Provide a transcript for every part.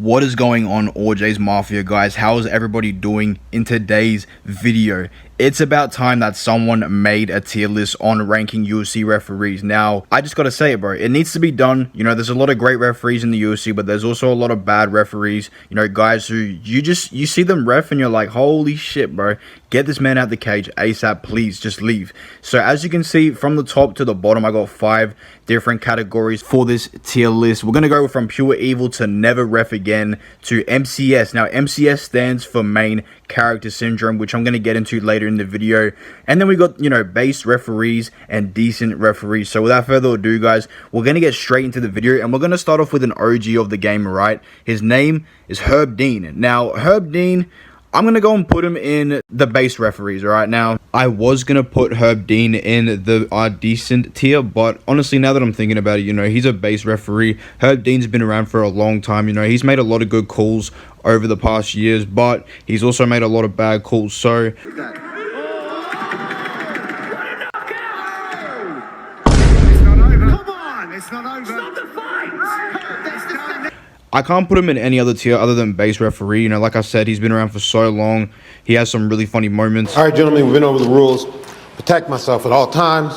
What is going on, ALGORIDGMO Mafia, guys? How is everybody doing in today's video? It's about time that someone made a tier list on ranking UFC referees. Now, I just gotta say it, bro. It needs to be done. You know, there's a lot of great referees in the UFC, but there's also a lot of bad referees. You know, guys who you see them ref and you're like, holy shit, bro. Get this man out the cage ASAP, please. Just leave. So as you can see, from the top to the bottom, I got 5 different categories for this tier list. We're gonna go from pure evil to never ref again to MCS. Now, MCS stands for main character syndrome, which I'm going to get into later in the video. And then we got, you know, base referees and decent referees. So without further ado, guys, we're going to get straight into the video, and we're going to start off with an OG of the game, right? His name is Herb Dean. Now, Herb Dean, I'm going to go and put him in the base referees, right? Now, I was going to put Herb Dean in the decent tier, but honestly, now that I'm thinking about it, you know, he's a base referee. Herb Dean's been around for a long time. You know, he's made a lot of good calls over the past years, but he's also made a lot of bad calls. So I can't put him in any other tier other than base referee. You know, like I said, he's been around for so long. He has some really funny moments. All right, gentlemen, we've been over the rules. Protect myself at all times.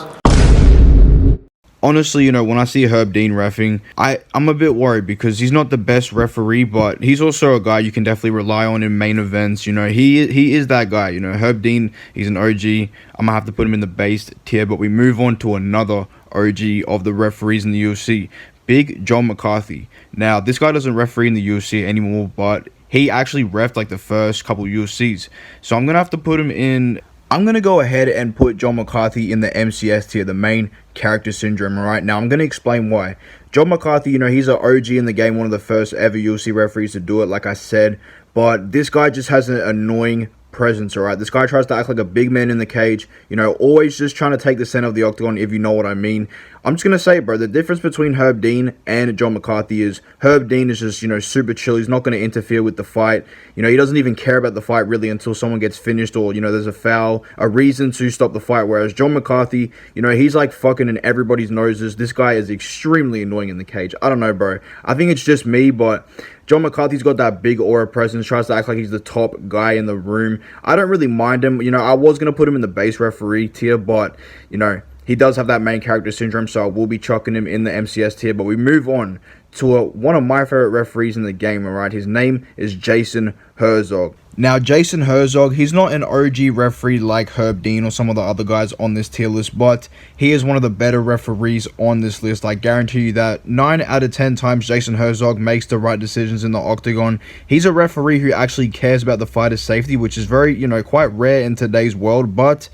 Honestly, you know, when I see Herb Dean reffing, I'm a bit worried because he's not the best referee, but he's also a guy you can definitely rely on in main events. You know, he is that guy. You know, Herb Dean, he's an OG. I'm going to have to put him in the base tier, but we move on to another OG of the referees in the UFC. Big John McCarthy. Now, this guy doesn't referee in the UFC anymore, but he actually reffed like the first couple UFCs. So I'm going to have to put him in. I'm going to go ahead and put John McCarthy in the MCS tier, the main character syndrome, right? Now, I'm going to explain why. John McCarthy, you know, he's an OG in the game, one of the first ever UFC referees to do it, like I said. But this guy just has an annoying presence, all right? This guy tries to act like a big man in the cage, you know, always just trying to take the center of the octagon, if you know what I mean. I'm just gonna say, bro, the difference between Herb Dean and John McCarthy is Herb Dean is just, you know, super chill. He's not going to interfere with the fight. You know, he doesn't even care about the fight really until someone gets finished or, you know, there's a foul, a reason to stop the fight. Whereas John McCarthy, you know, he's like fucking in everybody's noses. This guy is extremely annoying in the cage. I don't know, bro. I think it's just me, but John McCarthy's got that big aura presence, tries to act like he's the top guy in the room. I don't really mind him. You know, I was going to put him in the base referee tier, but, you know, he does have that main character syndrome, so I will be chucking him in the MCS tier. But we move on to one of my favorite referees in the game, all right? His name is Jason Herzog. Now, Jason Herzog, he's not an OG referee like Herb Dean or some of the other guys on this tier list, but he is one of the better referees on this list. I guarantee you that 9 out of 10 times Jason Herzog makes the right decisions in the octagon. He's a referee who actually cares about the fighter's safety, which is very, you know, quite rare in today's world, but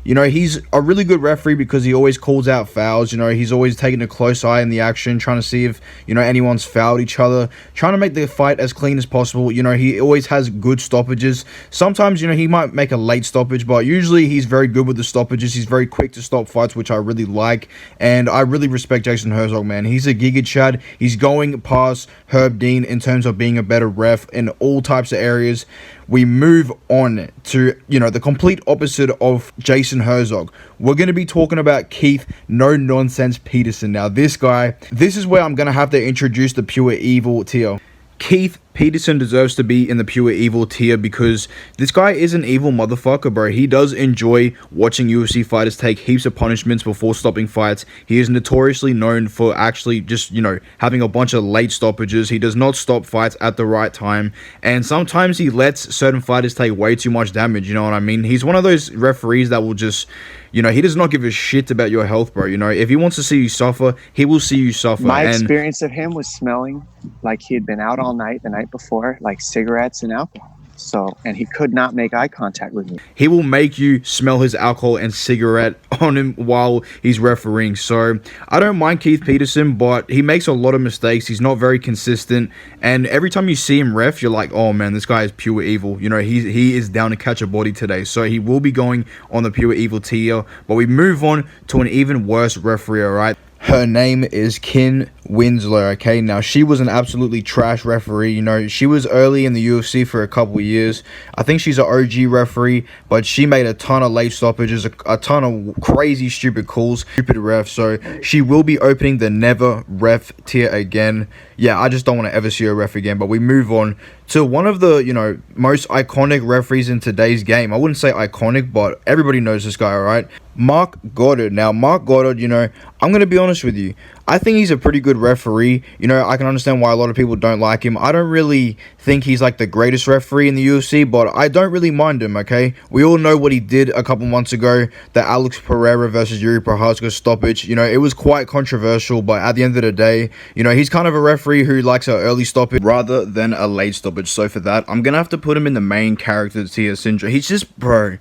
you know, he's a really good referee because he always calls out fouls. You know, he's always taking a close eye in the action, trying to see if, you know, anyone's fouled each other, trying to make the fight as clean as possible. You know, he always has good stoppages. Sometimes, you know, he might make a late stoppage, but usually he's very good with the stoppages. He's very quick to stop fights, which I really like. And I really respect Jason Herzog, man. He's a Giga Chad. He's going past Herb Dean in terms of being a better ref in all types of areas. We move on to, you know, the complete opposite of Jason Herzog. We're going to be talking about Keith No Nonsense Peterson. Now, this guy, this is where I'm going to have to introduce the pure evil tier. Keith Peterson deserves to be in the pure evil tier because this guy is an evil motherfucker, bro. He does enjoy watching UFC fighters take heaps of punishments before stopping fights. He is notoriously known for actually just, you know, having a bunch of late stoppages. He does not stop fights at the right time, and sometimes he lets certain fighters take way too much damage, you know what I mean? He's one of those referees that will just, you know, he does not give a shit about your health, bro. You know, if he wants to see you suffer, he will see you suffer. My experience of him was smelling like he had been out all night the night before, like cigarettes and alcohol. So, and he could not make eye contact with me. He will make you smell his alcohol and cigarette on him while he's refereeing. So, I don't mind Keith Peterson, but he makes a lot of mistakes. He's not very consistent. And every time you see him ref, you're like, oh man, this guy is pure evil. You know, he is down to catch a body today. So, he will be going on the pure evil tier. But we move on to an even worse referee, all right? Her name is Kin Winslow. Okay, now she was an absolutely trash referee. You know, she was early in the UFC for a couple of years. I think she's an OG referee, but she made a ton of late stoppages, a ton of crazy stupid calls, stupid refs. So she will be opening the never ref tier again. Yeah, I just don't want to ever see her ref again. But we move on to one of the, you know, most iconic referees in today's game. I wouldn't say iconic, but everybody knows this guy, all right? Marc Goddard. Now, Marc Goddard, you know, I'm going to be honest with you. I think he's a pretty good referee. You know, I can understand why a lot of people don't like him. I don't really think he's like the greatest referee in the UFC, but I don't really mind him, okay? We all know what he did a couple months ago, the Alex Pereira versus Yuri Prochazka stoppage. You know, it was quite controversial, but at the end of the day, you know, he's kind of a referee who likes an early stoppage rather than a late stoppage. So for that, I'm going to have to put him in the main character tier syndrome. He's just, bro...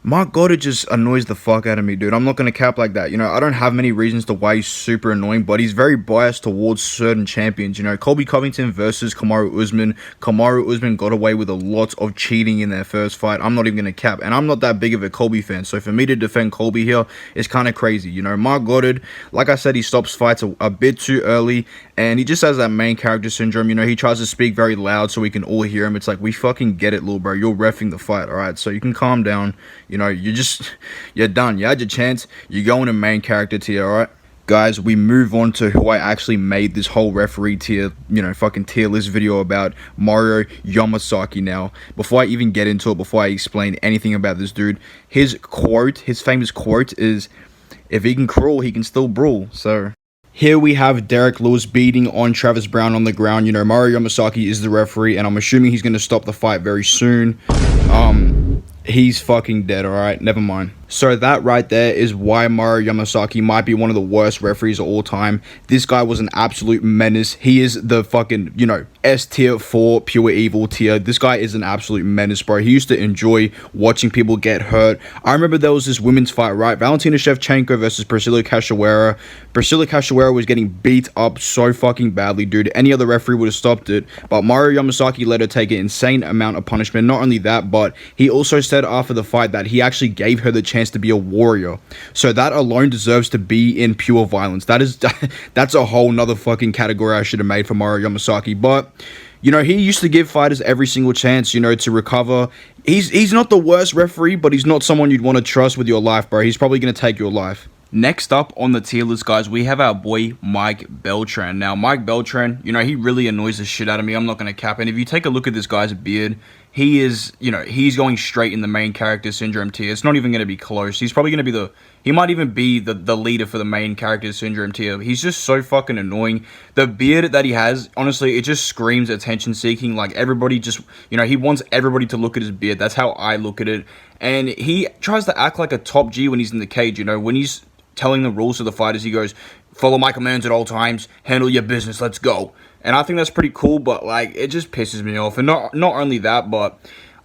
Marc Goddard just annoys the fuck out of me, dude. I'm not going to cap like that. You know, I don't have many reasons to why he's super annoying, but he's very biased towards certain champions. You know, Colby Covington versus Kamaru Usman. Kamaru Usman got away with a lot of cheating in their first fight. I'm not even going to cap. And I'm not that big of a Colby fan. So for me to defend Colby here is kind of crazy. You know, Marc Goddard, like I said, he stops fights a bit too early. And he just has that main character syndrome. You know, he tries to speak very loud so we can all hear him. It's like, we fucking get it, little bro. You're reffing the fight, all right? So you can calm down. You know, you're done. You had your chance. You go in a main character tier, all right? Guys, we move on to who I actually made this whole referee tier, you know, fucking tier list video about, Mario Yamasaki. Now, before I even get into it, before I explain anything about this dude, his famous quote is, if he can crawl, he can still brawl. So... here we have Derek Lewis beating on Travis Brown on the ground. You know, Mario Yamasaki is the referee, and I'm assuming he's going to stop the fight very soon. He's fucking dead, alright? Never mind. So that right there is why Mario Yamasaki might be one of the worst referees of all time. This guy was an absolute menace. He is the fucking, you know, S tier for pure evil tier. This guy is an absolute menace, bro. He used to enjoy watching people get hurt. I remember there was this women's fight, right? Valentina Shevchenko versus Priscilla Cachoeira. Priscilla Cachoeira was getting beat up so fucking badly, dude. Any other referee would have stopped it. But Mario Yamasaki let her take an insane amount of punishment. Not only that, but he also said after the fight that he actually gave her the chance to be a warrior. So that alone deserves to be in pure violence. That's a whole nother fucking category I should have made for Mario Yamasaki. But you know, he used to give fighters every single chance, you know, to recover. He's not the worst referee, but he's not someone you'd want to trust with your life, bro. He's probably going to take your life. Next up on the tier list, guys, we have our boy Mike Beltran. Now, Mike Beltran, you know, he really annoys the shit out of me. I'm not going to cap. And if you take a look at this guy's beard, he is, you know, he's going straight in the main character syndrome tier. It's not even going to be close. He's probably going to be he might even be the leader for the main character syndrome tier. He's just so fucking annoying. The beard that he has, honestly, it just screams attention seeking. Like, everybody just, you know, he wants everybody to look at his beard. That's how I look at it. And he tries to act like a top G when he's in the cage, you know, when he's telling the rules to the fighters. He goes, follow my commands at all times, handle your business, let's go. And I think that's pretty cool, but like, it just pisses me off. And not only that, but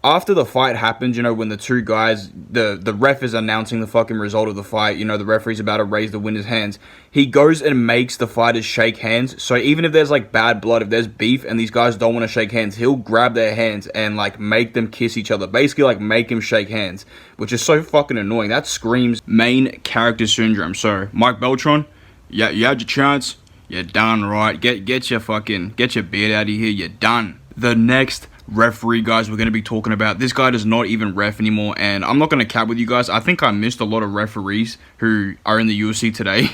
after the fight happens, you know, when the two guys, the ref is announcing the fucking result of the fight, you know, the referee's about to raise the winner's hands, he goes and makes the fighters shake hands. So even if there's like bad blood, if there's beef and these guys don't want to shake hands, he'll grab their hands and like make them kiss each other, basically like make him shake hands, which is so fucking annoying. That screams main character syndrome. So Mike Beltran, yeah, you had your chance, you're done, right? Get your beard out of here, you're done. The next referee, guys, we're going to be talking about, this guy does not even ref anymore, and I'm not going to cap with you guys. I think I missed a lot of referees who are in the UFC today.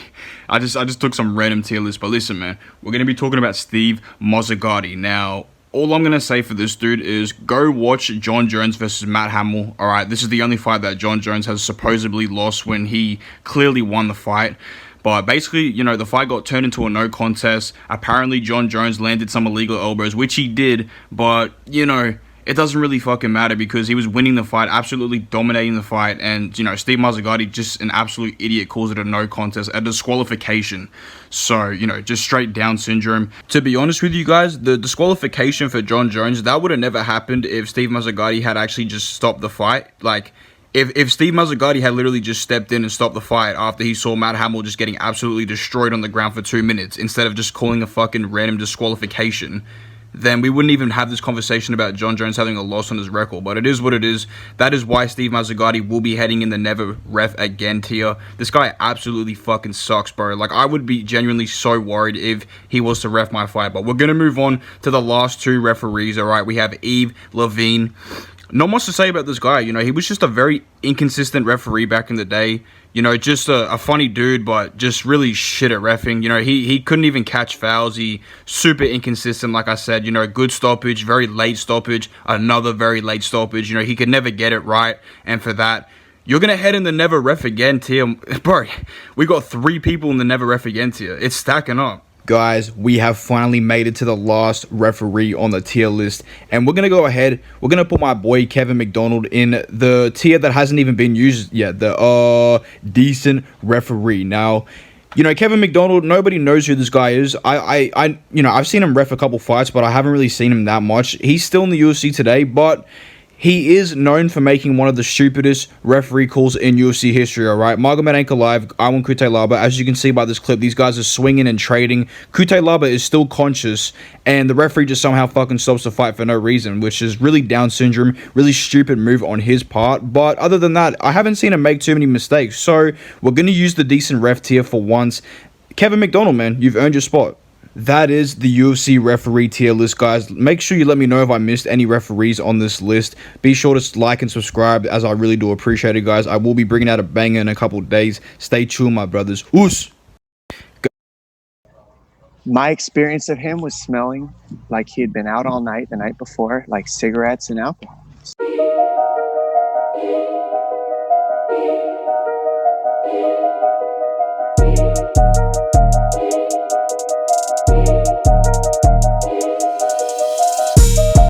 I just took some random tier lists, but listen, man, we're going to be talking about Steve Mazzagatti. Now, all I'm going to say for this dude is go watch John Jones versus Matt Hamill. All right, this is the only fight that John Jones has supposedly lost when he clearly won the fight. But basically, you know, the fight got turned into a no contest. Apparently, John Jones landed some illegal elbows, which he did. But, you know, it doesn't really fucking matter because he was winning the fight, absolutely dominating the fight. And, you know, Steve Mazzagatti, just an absolute idiot, calls it a no contest, a disqualification. So, you know, just straight down syndrome. To be honest with you guys, the disqualification for John Jones, that would have never happened if Steve Mazzagatti had actually just stopped the fight. Like, If Steve Mazzagatti had literally just stepped in and stopped the fight after he saw Matt Hamill just getting absolutely destroyed on the ground for 2 minutes, instead of just calling a fucking random disqualification, then we wouldn't even have this conversation about John Jones having a loss on his record. But it is what it is. That is why Steve Mazzagatti will be heading in the never ref again tier. This guy absolutely fucking sucks, bro. Like, I would be genuinely so worried if he was to ref my fight. But we're going to move on to the last two referees, all right? We have Yves Levine. Not much to say about this guy. You know, he was just a very inconsistent referee back in the day. You know, just a funny dude, but just really shit at reffing. You know, he couldn't even catch fouls. He super inconsistent, like I said. You know, good stoppage, very late stoppage, another very late stoppage. You know, he could never get it right. And for that, you're going to head in the never ref again tier. Bro, we got 3 people in the never ref again tier. It's stacking up. Guys, we have finally made it to the last referee on the tier list, and we're going to go ahead, we're going to put my boy Kevin McDonald in the tier that hasn't even been used yet, the decent referee. Now, you know, Kevin McDonald, nobody knows who this guy is. You know, I've seen him ref a couple fights, but I haven't really seen him that much. He's still in the UFC today, but he is known for making one of the stupidest referee calls in UFC history, alright? Magomed Ankalaev, Iwan Kutelaba, as you can see by this clip, these guys are swinging and trading. Kutelaba is still conscious, and the referee just somehow fucking stops the fight for no reason, which is really Down syndrome, really stupid move on his part. But other than that, I haven't seen him make too many mistakes, so we're going to use the decent ref tier for once. Kevin McDonald, man, you've earned your spot. That is the UFC referee tier list, guys. Make sure you let me know if I missed any referees on this list. Be sure to like and subscribe, as I really do appreciate it, guys. I will be bringing out a banger in a couple of days. Stay tuned, my brothers. Oos! My experience of him was smelling like he had been out all night the night before, like cigarettes and alcohol.